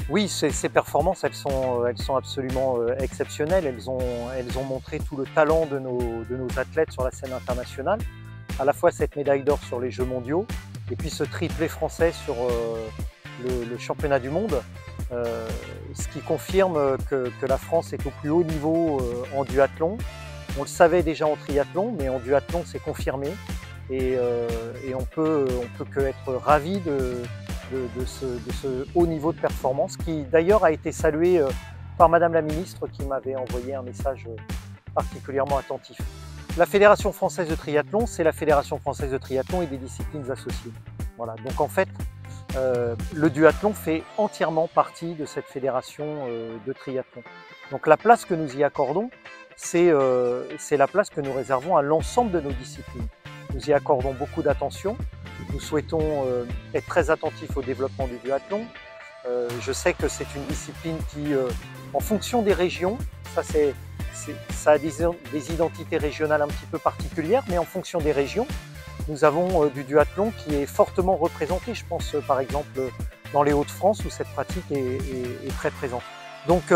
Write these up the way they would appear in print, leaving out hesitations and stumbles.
Oui, ces performances, elles sont absolument exceptionnelles. Elles ont montré tout le talent de nos athlètes sur la scène internationale. À la fois cette médaille d'or sur les Jeux mondiaux et puis ce triplé français sur le championnat du monde, ce qui confirme que la France est au plus haut niveau en duathlon. On le savait déjà en triathlon, mais en duathlon c'est confirmé et on peut que être ravi de ce haut niveau de performance qui d'ailleurs a été salué par Madame la Ministre qui m'avait envoyé un message particulièrement attentif. La Fédération française de triathlon, c'est la Fédération française de triathlon et des disciplines associées. Voilà. Donc en fait, le duathlon fait entièrement partie de cette fédération de triathlon. Donc la place que nous y accordons, c'est la place que nous réservons à l'ensemble de nos disciplines. Nous y accordons beaucoup d'attention. Nous souhaitons être très attentifs au développement du duathlon. Je sais que c'est une discipline qui, en fonction des régions, ça a des identités régionales un petit peu particulières, mais en fonction des régions, nous avons du duathlon qui est fortement représenté. Je pense par exemple dans les Hauts-de-France où cette pratique est très présente. Donc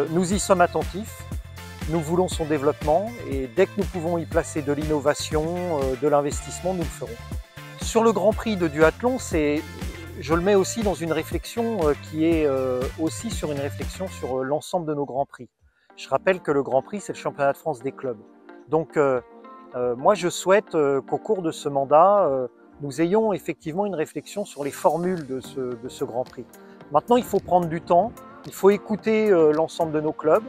nous y sommes attentifs, nous voulons son développement et dès que nous pouvons y placer de l'innovation, de l'investissement, nous le ferons. Sur le Grand Prix de duathlon, je le mets aussi dans une réflexion qui est aussi sur une réflexion sur l'ensemble de nos Grands Prix. Je rappelle que le Grand Prix, c'est le championnat de France des clubs. Donc moi, je souhaite qu'au cours de ce mandat, nous ayons effectivement une réflexion sur les formules de ce Grand Prix. Maintenant, il faut prendre du temps, il faut écouter l'ensemble de nos clubs.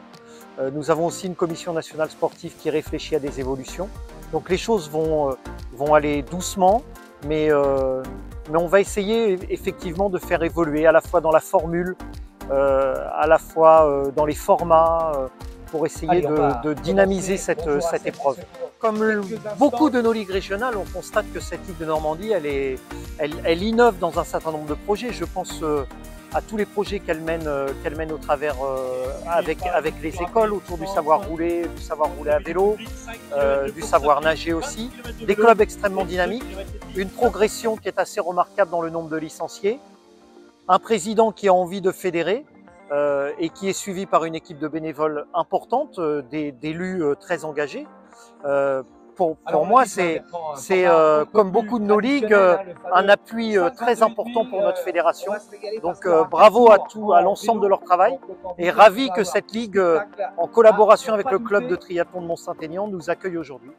Nous avons aussi une commission nationale sportive qui réfléchit à des évolutions. Donc les choses vont aller doucement, mais on va essayer effectivement de faire évoluer à la fois dans la formule, à la fois dans les formats, pour essayer de dynamiser cette épreuve. Comme beaucoup de nos ligues régionales, on constate que cette Ligue de Normandie, elle innove dans un certain nombre de projets. Je pense à tous les projets qu'elle mène au travers avec les écoles autour du savoir rouler à vélo, du savoir nager aussi, des clubs extrêmement dynamiques, une progression qui est assez remarquable dans le nombre de licenciés, un président qui a envie de fédérer et qui est suivi par une équipe de bénévoles importante, d'élus très engagés. Pour moi, c'est comme beaucoup de nos ligues, un appui très important pour notre fédération. Donc bravo à l'ensemble de leur travail et ravi que cette ligue, en collaboration avec le club de triathlon de Mont-Saint-Aignan, nous accueille aujourd'hui.